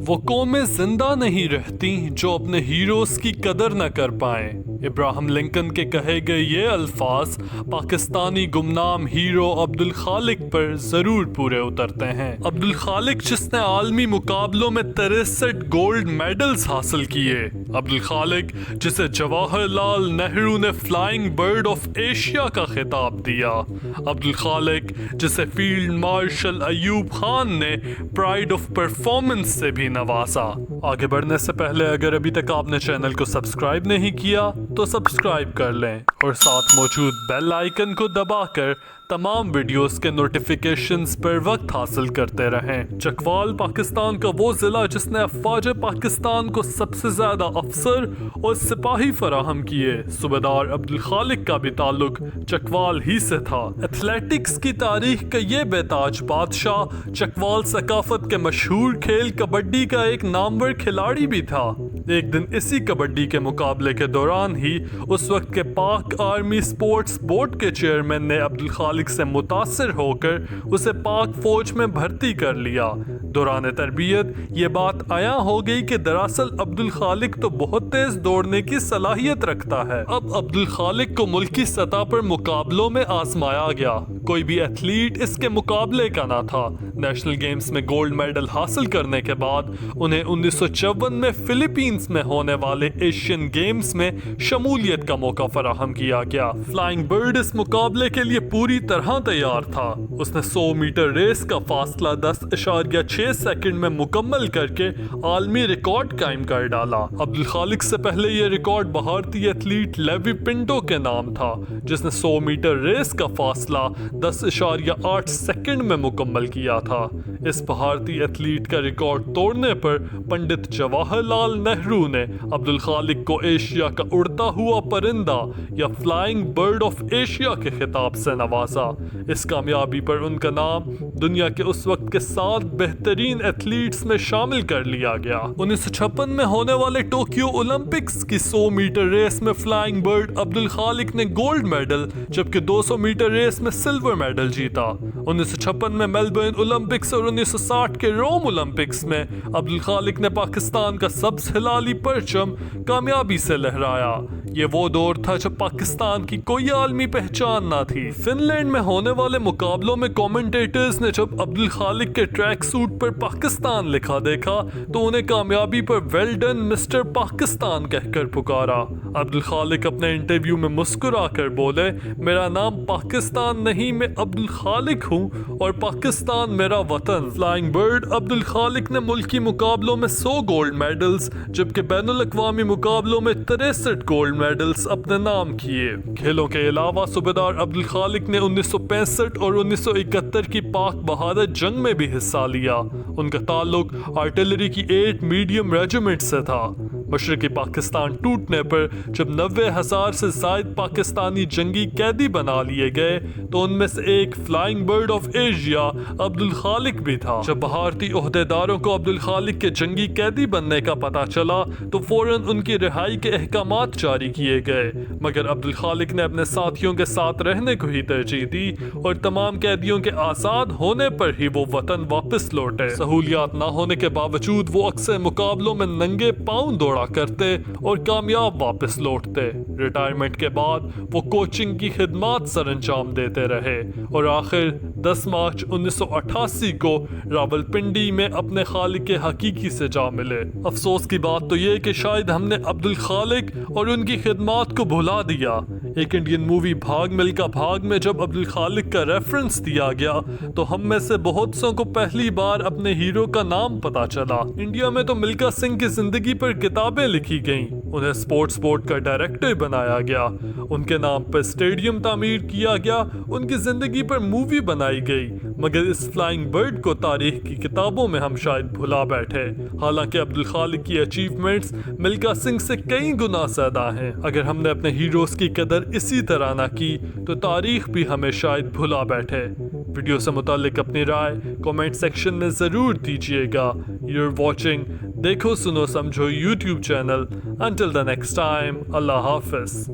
وہ قومیں زندہ نہیں رہتی جو اپنے ہیروز کی قدر نہ کر پائیں۔ ابراہم لنکن کے کہے گئے یہ الفاظ پاکستانی گمنام ہیرو عبدالخالق پر ضرور پورے اترتے ہیں۔ عبدالخالق جس نے عالمی مقابلوں میں 63 گولڈ میڈلز حاصل کیے، عبدالخالق جسے جواہر لال نہرو نے فلائنگ برڈ آف ایشیا کا خطاب دیا، عبدالخالق جسے فیلڈ مارشل ایوب خان نے پرائڈ آف پرفارمنس سے بھی نوازا۔ آگے بڑھنے سے پہلے اگر ابھی تک آپ نے چینل کو سبسکرائب نہیں کیا تو سبسکرائب کر لیں اور ساتھ موجود بیل آئیکن کو دبا کر تمام ویڈیوز کے نوٹیفیکیشنز پر وقت حاصل کرتے رہیں۔ چکوال پاکستان کا وہ ضلع جس نے افواج پاکستان کو سب سے زیادہ افسر اور سپاہی فراہم کیے، صوبیدار عبدالخالق کا بھی تعلق چکوال ہی سے تھا۔ ایتھلیٹکس کی تاریخ کا یہ بے تاج بادشاہ چکوال ثقافت کے مشہور کھیل کبڈی کا ایک نامور کھلاڑی بھی تھا۔ ایک دن اسی کبڈی کے مقابلے کے دوران ہی اس وقت کے پاک آرمی سپورٹس بورڈ کے چیئرمین نے عبدالخالق سے متاثر ہو کر اسے پاک فوج میں بھرتی کر لیا۔ دوران تربیت یہ بات عیاں ہو گئی کہ دراصل عبدالخالق تو بہت تیز دوڑنے کی صلاحیت رکھتا ہے۔ اب عبدالخالق کو ملکی سطح پر مقابلوں میں آزمایا گیا، کوئی بھی ایتھلیٹ اس کے مقابلے کا نہ تھا۔ نیشنل گیمز میں گولڈ میڈل حاصل کرنے کے بعد انہیں 1954 میں فلپینز میں ہونے والے ایشین گیمز میں شمولیت کا موقع فراہم کیا گیا۔ فلائنگ برڈ اس مقابلے کے لیے پوری طرح تیار تھا۔ اس نے 100 میٹر ریس کا فاصلہ 10.6 سیکنڈ میں مکمل کر کے عالمی ریکارڈ قائم کر ڈالا۔ عبدالخالق سے پہلے یہ ریکارڈ بھارتی ایتھلیٹ لیوی پنٹو کے نام تھا، جس نے 100 میٹر ریس کا فاصلہ 10.8 سیکنڈ میں مکمل کیا تھا۔ اس بھارتی ایتھلیٹ کا ریکارڈ توڑنے پر پنڈت جواہر لال نہرو نے عبدالخالق کو ایشیا کا اڑتا ہوا پرندہ یا فلائنگ برڈ آف ایشیا کے خطاب سے نوازا۔ اس کامیابی پر ان کا نام دنیا کے اس وقت کے 7 بہترین ایتھلیٹس میں شامل کر لیا گیا۔ 1956 میں ہونے والے ٹوکیو اولمپکس کی 100 میٹر ریس میں فلائنگ برڈ عبدالخالق نے گولڈ میڈل جبکہ 200 میٹر ریس میں سلور میڈل جیتا۔ 1956 میں میلبورن اولمپکس اور 1960 کے روم اولمپکس میں عبدالخالق نے پاکستان کا سبز ہلالی پرچم کامیابی سے لہرایا۔ یہ وہ دور تھا جب پاکستان کی کوئی عالمی پہچان نہ تھی۔ فن لینڈ میں ہونے والے مقابلوں میں کومنٹیٹرز نے جب عبدالخالق کے ٹریک سوٹ پر پاکستان لکھا دیکھا تو انہیں کامیابی پر ویل ڈن مسٹر پاکستان کہہ کر پکارا۔ عبدالخالق اپنے انٹرویو میں مسکرا کر بولے، میرا نام پاکستان نہیں، میں عبدالخالق ہوں اور پاکستان میرا وطن۔ فلائنگ برڈ عبدالخالق نے ملکی مقابلوں میں 100 گولڈ میڈلز جبکہ بین الاقوامی مقابلوں میں 63 گولڈ میڈلز اپنے نام کیے۔ کھیلوں کے علاوہ صوبیدار عبدالخالق نے 1965 اور 1971 کی پاک بہادر جنگ میں بھی حصہ لیا۔ ان کا تعلق آرٹلری کی 8 میڈیم ریجیمنٹ سے تھا۔ مشرقی پاکستان ٹوٹنے پر جب 90,000 سے زائد پاکستانی جنگی قیدی بنا لیے گئے تو ان میں سے ایک flying bird of Asia Abdul Khaliq بھی تھا۔ جب بھارتی عہدیداروں کو عبدالخالق کے جنگی قیدی بننے کا پتہ چلا تو فوراً ان کی رہائی کے احکامات جاری کیے گئے، مگر عبدالخالق نے اپنے ساتھیوں کے ساتھ رہنے کو ہی ترجیح دی اور تمام قیدیوں کے آزاد ہونے پر ہی وہ وطن واپس لوٹے۔ سہولیات نہ ہونے کے باوجود وہ اکثر مقابلوں میں ننگے پاؤں دوڑا کرتے اور کامیاب واپس لوٹتے۔ ریٹائرمنٹ کے بعد وہ کوچنگ کی خدمات سر انجام دیتے رہے اور آخر 10 مارچ 1988 کو راولپنڈی میں اپنے خالق حقیقی سے جا ملے۔ افسوس کی بات تو یہ کہ شاید ہم نے عبدالخالق اور ان کی خدمات کو بھلا دیا۔ ایک انڈین مووی بھاگ ملکا بھاگ میں جب عبدالخالق کا ریفرنس دیا گیا تو ہم میں سے بہت سوں کو پہلی بار اپنے ہیرو کا نام پتا چلا۔ انڈیا میں تو ملکا سنگھ کی زندگی پر کتابیں لکھی گئیں، انہیں سپورٹس بورڈ کا ڈائریکٹر بنایا گیا، ان کے نام پر اسٹیڈیم تعمیر کیا گیا، ان کی زندگی پر مووی بنائی گئی، مگر اس فلائنگ برڈ کو تاریخ کی کتابوں میں ہم شاید بھلا بیٹھے۔ حالانکہ عبدالخالق کی اچیومنٹس ملکا سنگھ سے کئی گنا زیادہ ہیں۔ اگر ہم نے اپنے ہیروز کی قدر اسی طرح نہ کی تو تاریخ بھی ہمیں شاید بھلا بیٹھے۔ ویڈیو سے متعلق اپنی رائے کمنٹ سیکشن میں ضرور دیجیے گا۔ You're watching دیکھو سنو سمجھو YouTube channel. Until the next time، اللہ حافظ۔